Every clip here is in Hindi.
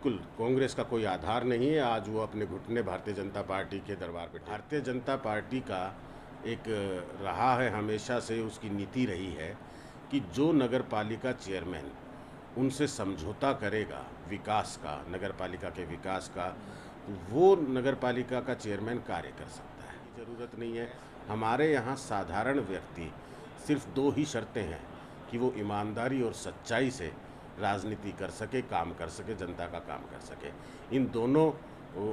बिल्कुल कांग्रेस का कोई आधार नहीं है। आज वो अपने घुटने भारतीय जनता पार्टी के दरबार पे भारतीय जनता पार्टी का एक रहा है, हमेशा से उसकी नीति रही है कि जो नगर पालिका चेयरमैन उनसे समझौता करेगा विकास का, नगर पालिका के विकास का, वो नगर पालिका का चेयरमैन कार्य कर सकता है। ज़रूरत नहीं है। हमारे यहाँ साधारण व्यक्ति सिर्फ दो ही शर्तें हैं कि वो ईमानदारी और सच्चाई से राजनीति कर सके, काम कर सके, जनता का काम कर सके। इन दोनों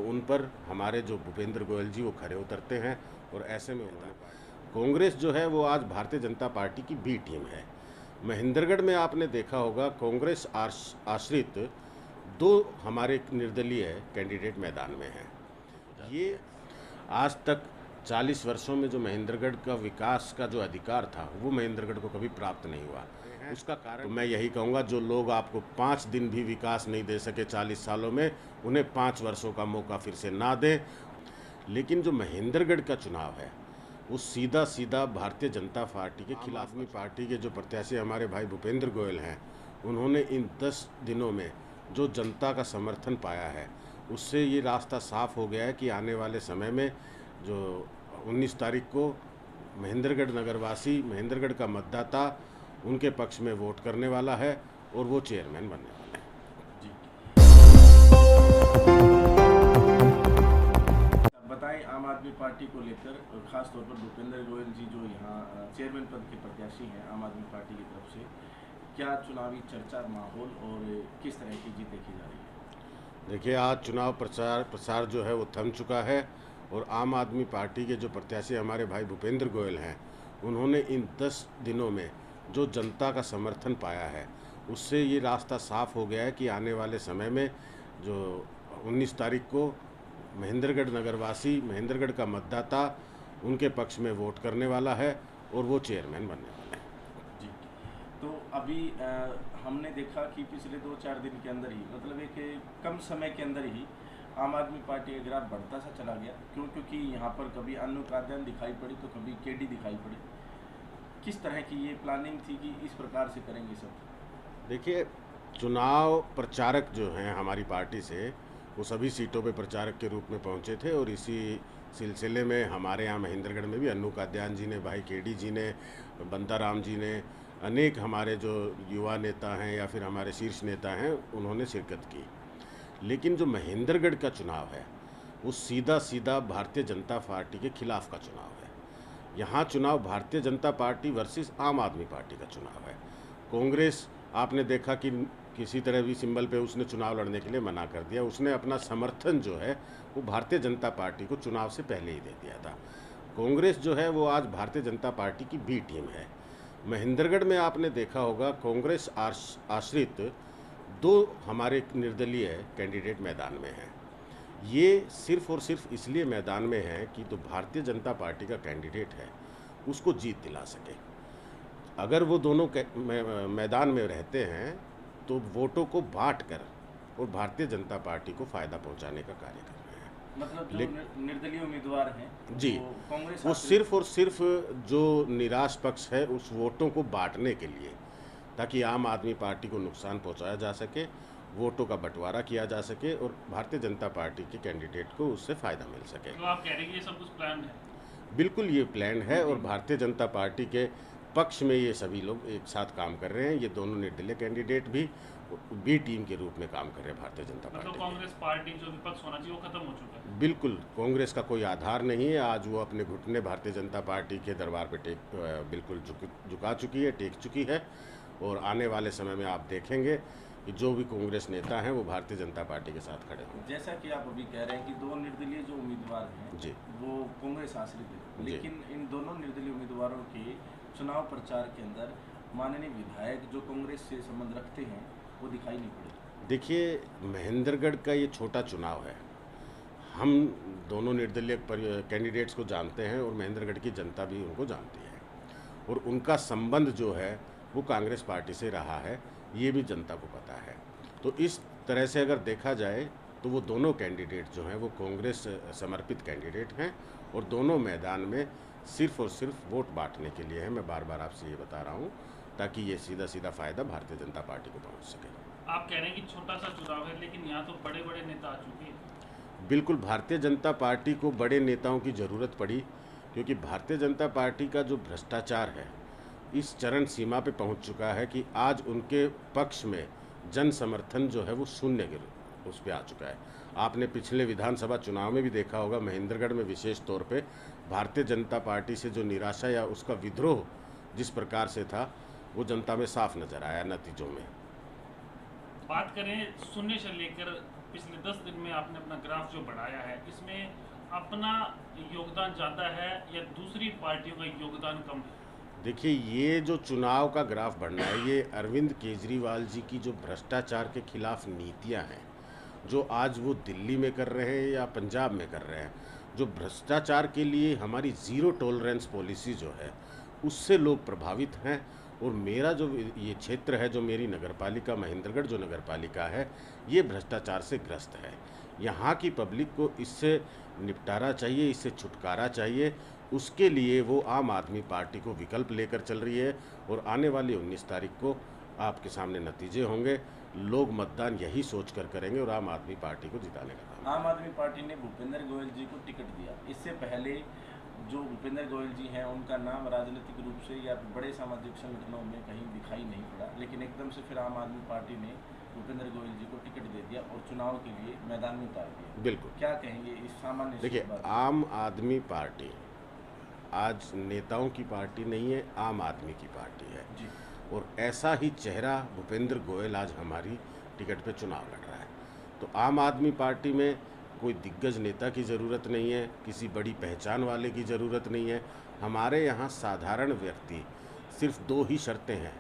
उन पर हमारे जो भूपेंद्र गोयल जी वो खरे उतरते हैं। और ऐसे में उन्होंने कांग्रेस जो है वो आज भारतीय जनता पार्टी की बी टीम है। महेंद्रगढ़ में आपने देखा होगा कांग्रेस आश्रित दो हमारे निर्दलीय कैंडिडेट मैदान में हैं। ये आज तक 40 वर्षों में जो महेंद्रगढ़ का विकास का जो अधिकार था वो महेंद्रगढ़ को कभी प्राप्त नहीं हुआ। उसका कारण तो मैं यही कहूँगा, जो लोग आपको 5 दिन भी विकास नहीं दे सके 40 सालों में, उन्हें 5 वर्षों का मौका फिर से ना दें। लेकिन जो महेंद्रगढ़ का चुनाव है वो सीधा सीधा भारतीय जनता पार्टी के खिलाफ। आदमी पार्टी के जो प्रत्याशी हमारे भाई भूपेंद्र गोयल हैं, उन्होंने इन 10 दिनों में जो जनता का समर्थन पाया है उससे ये रास्ता साफ हो गया है कि आने वाले समय में जो 19 तारीख को महेंद्रगढ़ नगरवासी, महेंद्रगढ़ का मतदाता उनके पक्ष में वोट करने वाला है और वो चेयरमैन बनने वाला है। जी बताएं, आम आदमी पार्टी को लेकर खास तौर पर भूपेंद्र गोयल जी जो यहाँ चेयरमैन पद के प्रत्याशी हैं आम आदमी पार्टी की तरफ से, क्या चुनावी चर्चा, माहौल और किस तरह की जीत देखी जा रही है? देखिए, आज चुनाव प्रसार जो है वो थम चुका है और आम आदमी पार्टी के जो प्रत्याशी हमारे भाई भूपेंद्र गोयल हैं, उन्होंने इन 10 दिनों में जो जनता का समर्थन पाया है उससे ये रास्ता साफ हो गया है कि आने वाले समय में जो 19 तारीख को महेंद्रगढ़ नगरवासी, महेंद्रगढ़ का मतदाता उनके पक्ष में वोट करने वाला है और वो चेयरमैन बनने वाला है। जी, तो अभी हमने देखा कि पिछले 2-4 दिन के अंदर ही, मतलब एक कम समय के अंदर ही आम आदमी पार्टी का ग्राफ बढ़ता सा चला गया। क्योंकि यहाँ पर कभी अन्नू काद्यान दिखाई पड़ी तो कभी केडी दिखाई पड़ी। किस तरह की ये प्लानिंग थी कि इस प्रकार से करेंगे सब? देखिए, चुनाव प्रचारक जो हैं हमारी पार्टी से, वो सभी सीटों पे प्रचारक के रूप में पहुंचे थे और इसी सिलसिले में हमारे यहाँ महेंद्रगढ़ में भी अन्नू काद्यान जी ने, भाई केडी जी ने, बंदाराम जी ने, अनेक हमारे जो युवा नेता हैं या फिर हमारे शीर्ष नेता हैं, उन्होंने शिरकत की। लेकिन जो महेंद्रगढ़ का चुनाव है वो सीधा सीधा भारतीय जनता पार्टी के खिलाफ का चुनाव है। यहाँ चुनाव भारतीय जनता पार्टी वर्सेस आम आदमी पार्टी का चुनाव है। कांग्रेस, आपने देखा कि किसी तरह भी सिंबल पे उसने चुनाव लड़ने के लिए मना कर दिया। उसने अपना समर्थन जो है वो भारतीय जनता पार्टी को चुनाव से पहले ही दे दिया था। कांग्रेस जो है वो आज भारतीय जनता पार्टी की बी टीम है। महेंद्रगढ़ में आपने देखा होगा कांग्रेस आश्रित दो हमारे निर्दलीय कैंडिडेट मैदान में हैं। ये सिर्फ और सिर्फ इसलिए मैदान में है कि तो भारतीय जनता पार्टी का कैंडिडेट है उसको जीत दिला सके। अगर वो दोनों मैदान में रहते हैं तो वोटों को बांट कर और भारतीय जनता पार्टी को फ़ायदा पहुंचाने का कार्य कर रहे हैं। मतलब जो निर्दलीय उम्मीदवार हैं जी, कांग्रेस वो सिर्फ और सिर्फ जो निराश पक्ष है उस वोटों को बांटने के लिए, ताकि आम आदमी पार्टी को नुकसान पहुंचाया जा सके, वोटों का बंटवारा किया जा सके और भारतीय जनता पार्टी के कैंडिडेट को उससे फ़ायदा मिल सके। तो आप कह रहे हैं कि ये सब कुछ प्लान है? बिल्कुल ये प्लान है और भारतीय जनता पार्टी के पक्ष में ये सभी लोग एक साथ काम कर रहे हैं। ये दोनों निर्दलीय कैंडिडेट भी बी टीम के रूप में काम कर रहे हैं भारतीय जनता पार्टी। मतलब कांग्रेस पार्टी जो विपक्ष होना चाहिए वो खत्म हो चुका है? बिल्कुल, कांग्रेस का कोई आधार नहीं है। आज वो अपने घुटने भारतीय जनता पार्टी के दरबार पे बिल्कुल झुका चुकी है, टेक चुकी है। और आने वाले समय में आप देखेंगे कि जो भी कांग्रेस नेता हैं वो भारतीय जनता पार्टी के साथ खड़े होंगे। जैसा कि आप अभी कह रहे हैं कि दो निर्दलीय जो उम्मीदवार हैं जी, वो कांग्रेस आश्रित है, लेकिन इन दोनों निर्दलीय उम्मीदवारों के चुनाव प्रचार के अंदर माननीय विधायक जो कांग्रेस से संबंध रखते हैं वो दिखाई नहीं पड़े। देखिए, महेंद्रगढ़ का ये छोटा चुनाव है। हम दोनों निर्दलीय कैंडिडेट्स को जानते हैं और महेंद्रगढ़ की जनता भी उनको जानती है और उनका संबंध जो है वो कांग्रेस पार्टी से रहा है, ये भी जनता को पता है। तो इस तरह से अगर देखा जाए तो वो दोनों कैंडिडेट जो हैं वो कांग्रेस समर्पित कैंडिडेट हैं और दोनों मैदान में सिर्फ और सिर्फ वोट बांटने के लिए है। मैं बार बार आपसे ये बता रहा हूँ ताकि ये सीधा सीधा फ़ायदा भारतीय जनता पार्टी को पहुँच सके। आप कह रहे हैं कि छोटा सा चुनाव है, लेकिन यहाँ तो बड़े बड़े नेता आ चुके हैं। बिल्कुल भारतीय जनता पार्टी को बड़े नेताओं की ज़रूरत पड़ी, क्योंकि भारतीय जनता पार्टी का जो भ्रष्टाचार है इस चरम सीमा पे पहुंच चुका है कि आज उनके पक्ष में जन समर्थन जो है वो शून्य के उस पे आ चुका है। आपने पिछले विधानसभा चुनाव में भी देखा होगा, महेंद्रगढ़ में विशेष तौर पे भारतीय जनता पार्टी से जो निराशा या उसका विद्रोह जिस प्रकार से था वो जनता में साफ नजर आया नतीजों में। बात करें शून्य से लेकर पिछले 10 दिन में आपने अपना ग्राफ जो बढ़ाया है, इसमें अपना योगदान ज़्यादा है या दूसरी पार्टियों का योगदान कम है? देखिए, ये जो चुनाव का ग्राफ बढ़ना है ये अरविंद केजरीवाल जी की जो भ्रष्टाचार के खिलाफ नीतियां हैं, जो आज वो दिल्ली में कर रहे हैं या पंजाब में कर रहे हैं, जो भ्रष्टाचार के लिए हमारी ज़ीरो टॉलरेंस पॉलिसी जो है उससे लोग प्रभावित हैं। और मेरा जो ये क्षेत्र है, जो मेरी नगरपालिका महेंद्रगढ़ जो नगरपालिका है, ये भ्रष्टाचार से ग्रस्त है। यहाँ की पब्लिक को इससे निपटारा चाहिए, इससे छुटकारा चाहिए। उसके लिए वो आम आदमी पार्टी को विकल्प लेकर चल रही है और आने वाली 19 तारीख को आपके सामने नतीजे होंगे। लोग मतदान यही सोच कर करेंगे और आम आदमी पार्टी को जिताने का काम। आम आदमी पार्टी ने भूपेंद्र गोयल जी को टिकट दिया। इससे पहले जो भूपेंद्र गोयल जी हैं उनका नाम राजनीतिक रूप से या बड़े सामाजिक संगठनों में कहीं दिखाई नहीं पड़ा, लेकिन एकदम से फिर आम आदमी पार्टी ने भूपेंद्र गोयल जी को टिकट दे दिया और चुनाव के लिए मैदान में उतार दिया। बिल्कुल, क्या कहेंगे इस सामान्य? देखिए, आम आदमी पार्टी आज नेताओं की पार्टी नहीं है, आम आदमी की पार्टी है जी। और ऐसा ही चेहरा भूपेंद्र गोयल आज हमारी टिकट पे चुनाव लड़ रहा है। तो आम आदमी पार्टी में कोई दिग्गज नेता की ज़रूरत नहीं है, किसी बड़ी पहचान वाले की ज़रूरत नहीं है। हमारे यहाँ साधारण व्यक्ति सिर्फ 2 ही शर्तें हैं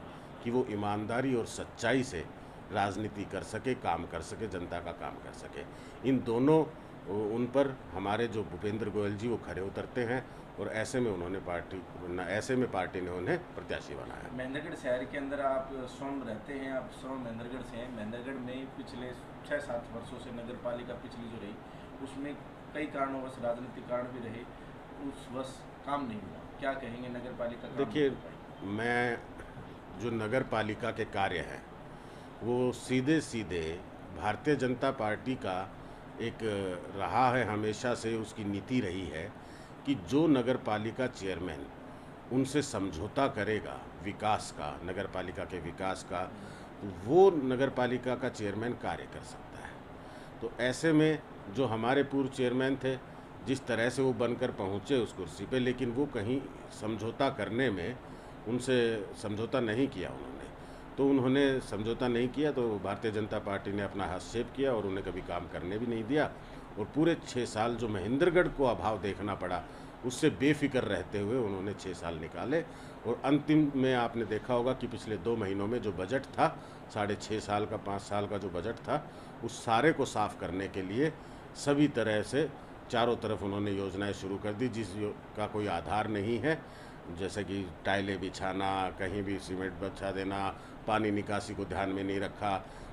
कि वो ईमानदारी और सच्चाई से राजनीति कर सके, काम कर सके, जनता का काम कर सके। इन दोनों उन पर हमारे जो भूपेंद्र गोयल जी वो खरे उतरते हैं और ऐसे में पार्टी ने उन्हें प्रत्याशी बनाया। महेंद्रगढ़ शहर के अंदर आप स्वयं रहते हैं, आप स्वयं महेंद्रगढ़ से हैं। महेंद्रगढ़ में पिछले 6-7 वर्षों से नगर पालिका पिछली जो रही उसमें कई कारणों से राजनीतिक कारण भी रहे, उस वर्ष काम नहीं हुआ। क्या कहेंगे नगर पालिका? देखिए, मैं जो नगर पालिका के कार्य हैं वो सीधे सीधे भारतीय जनता पार्टी का एक रहा है, हमेशा से उसकी नीति रही है कि जो नगर पालिका चेयरमैन उनसे समझौता करेगा विकास का, नगर पालिका के विकास का, वो नगर पालिका का चेयरमैन कार्य कर सकता है। तो ऐसे में जो हमारे पूर्व चेयरमैन थे, जिस तरह से वो बनकर पहुँचे उस कुर्सी पे, लेकिन वो कहीं समझौता करने में उनसे समझौता नहीं किया उन्होंने समझौता नहीं किया तो भारतीय जनता पार्टी ने अपना हस्तक्षेप किया और उन्हें कभी काम करने भी नहीं दिया। और पूरे 6 साल जो महेंद्रगढ़ को अभाव देखना पड़ा, उससे बेफिक्र रहते हुए उन्होंने 6 साल निकाले। और अंतिम में आपने देखा होगा कि पिछले 2 महीनों में जो बजट था, 6.5 साल का 5 साल का जो बजट था, उस सारे को साफ करने के लिए सभी तरह से चारों तरफ उन्होंने योजनाएं शुरू कर दी जिसका कोई आधार नहीं है, जैसे कि टाइलें बिछाना, कहीं भी सीमेंट बिछा देना, पानी निकासी को ध्यान में नहीं रखा।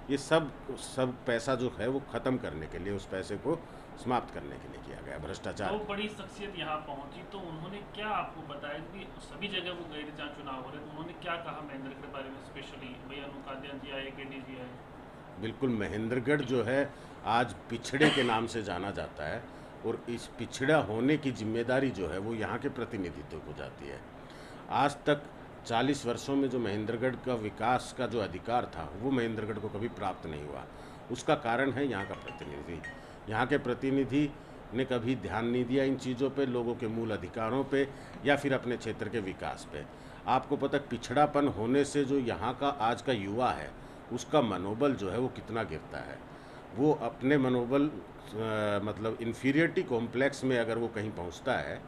ये सब पैसा जो है वो ख़त्म करने के लिए, उस पैसे को समाप्त करने के लिए किया गया। भ्रष्टाचार। तो बड़ी शख्सियत यहाँ पहुँची तो उन्होंने क्या आपको बताया कि सभी जगह वो गए थे जहाँ चुनाव हो रहे, तो उन्होंने क्या कहा महेंद्रगढ़ के बारे में? स्पेशली भैया अनुकाद्यान जी आए, केडी जी आए। बिल्कुल, महेंद्रगढ़ जो है आज पिछड़े के नाम से जाना जाता है और इस पिछड़ा होने की जिम्मेदारी जो है वो यहाँ के प्रतिनिधित्व को जाती है। आज तक 40 वर्षों में जो महेंद्रगढ़ का विकास का जो अधिकार था वो महेंद्रगढ़ को कभी प्राप्त नहीं हुआ। उसका कारण है यहाँ का प्रतिनिधि। यहाँ के प्रतिनिधि ने कभी ध्यान नहीं दिया इन चीज़ों पे, लोगों के मूल अधिकारों पे या फिर अपने क्षेत्र के विकास पे। आपको पता, पिछड़ापन होने से जो यहाँ का आज का युवा है उसका मनोबल जो है वो कितना गिरता है। वो अपने मनोबल मतलब इन्फीरियरिटी कॉम्प्लेक्स में अगर वो कहीं पहुँचता है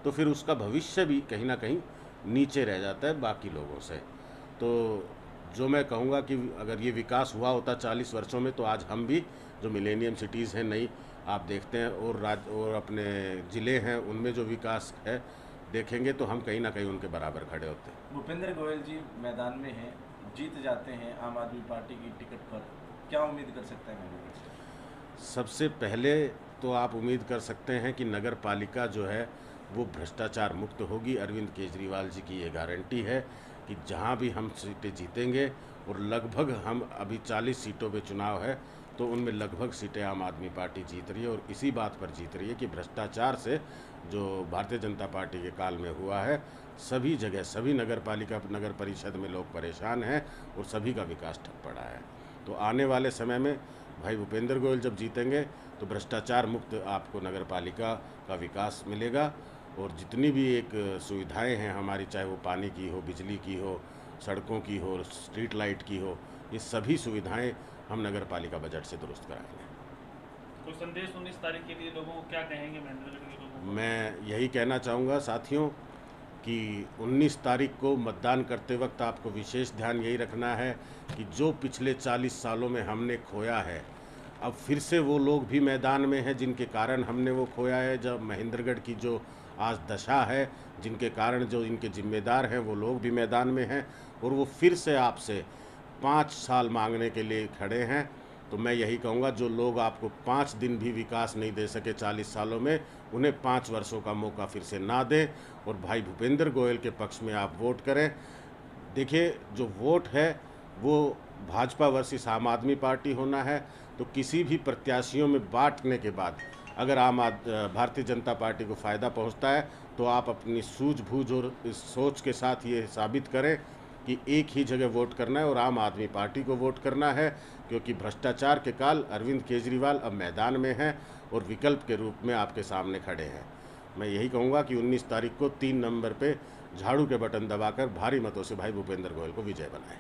तो फिर उसका भविष्य भी कहीं ना कहीं नीचे रह जाता है बाकी लोगों से। तो जो मैं कहूँगा कि अगर ये विकास हुआ होता 40 वर्षों में, तो आज हम भी जो मिलेनियम सिटीज़ हैं नई आप देखते हैं और अपने ज़िले हैं उनमें जो विकास है देखेंगे तो हम कहीं ना कहीं उनके बराबर खड़े होते हैं। भूपेंद्र गोयल जी मैदान में हैं, जीत जाते हैं आम आदमी पार्टी की टिकट पर, क्या उम्मीद कर सकते हैं महेंद्रगढ़ से? सबसे पहले तो आप उम्मीद कर सकते हैं कि नगर पालिका जो है वो भ्रष्टाचार मुक्त होगी। अरविंद केजरीवाल जी की ये गारंटी है कि जहाँ भी हम सीटें जीतेंगे और लगभग हम अभी 40 सीटों पे चुनाव है तो उनमें लगभग सीटें आम आदमी पार्टी जीत रही है और इसी बात पर जीत रही है कि भ्रष्टाचार से जो भारतीय जनता पार्टी के काल में हुआ है, सभी जगह सभी नगर पालिका नगर परिषद में लोग परेशान हैं और सभी का विकास ठप पड़ा है। तो आने वाले समय में भाई भूपेंद्र गोयल जब जीतेंगे तो भ्रष्टाचार मुक्त आपको नगर पालिका का विकास मिलेगा और जितनी भी एक सुविधाएं हैं हमारी, चाहे वो पानी की हो, बिजली की हो, सड़कों की हो, स्ट्रीट लाइट की हो, ये सभी सुविधाएं हम नगर पालिका बजट से दुरुस्त कराएंगे। कोई संदेश 19 तारीख के लिए लोगों को क्या कहेंगे महेंद्रगढ़ के लोगों को? मैं यही कहना चाहूँगा साथियों कि 19 तारीख को मतदान करते वक्त आपको विशेष ध्यान यही रखना है कि जो पिछले 40 सालों में हमने खोया है, अब फिर से वो लोग भी मैदान में हैं जिनके कारण हमने वो खोया है। जब महेंद्रगढ़ की जो आज दशा है, जिनके कारण जो इनके जिम्मेदार हैं वो लोग भी मैदान में हैं और वो फिर से आपसे 5 साल मांगने के लिए खड़े हैं। तो मैं यही कहूँगा, जो लोग आपको 5 दिन भी विकास नहीं दे सके 40 सालों में, उन्हें 5 वर्षों का मौका फिर से ना दें और भाई भूपेंद्र गोयल के पक्ष में आप वोट करें। देखिए, जो वोट है वो भाजपा वर्सेस आम आदमी पार्टी होना है। तो किसी भी प्रत्याशियों में बांटने के बाद अगर भारतीय जनता पार्टी को फ़ायदा पहुंचता है तो आप अपनी सूझबूझ और इस सोच के साथ ये साबित करें कि एक ही जगह वोट करना है और आम आदमी पार्टी को वोट करना है, क्योंकि भ्रष्टाचार के काल अरविंद केजरीवाल अब मैदान में हैं और विकल्प के रूप में आपके सामने खड़े हैं। मैं यही कहूँगा कि 19 तारीख को 3 नंबर पे झाड़ू के बटन दबाकर भारी मतों से भाई भूपेंद्र गोयल को विजय बनाएं।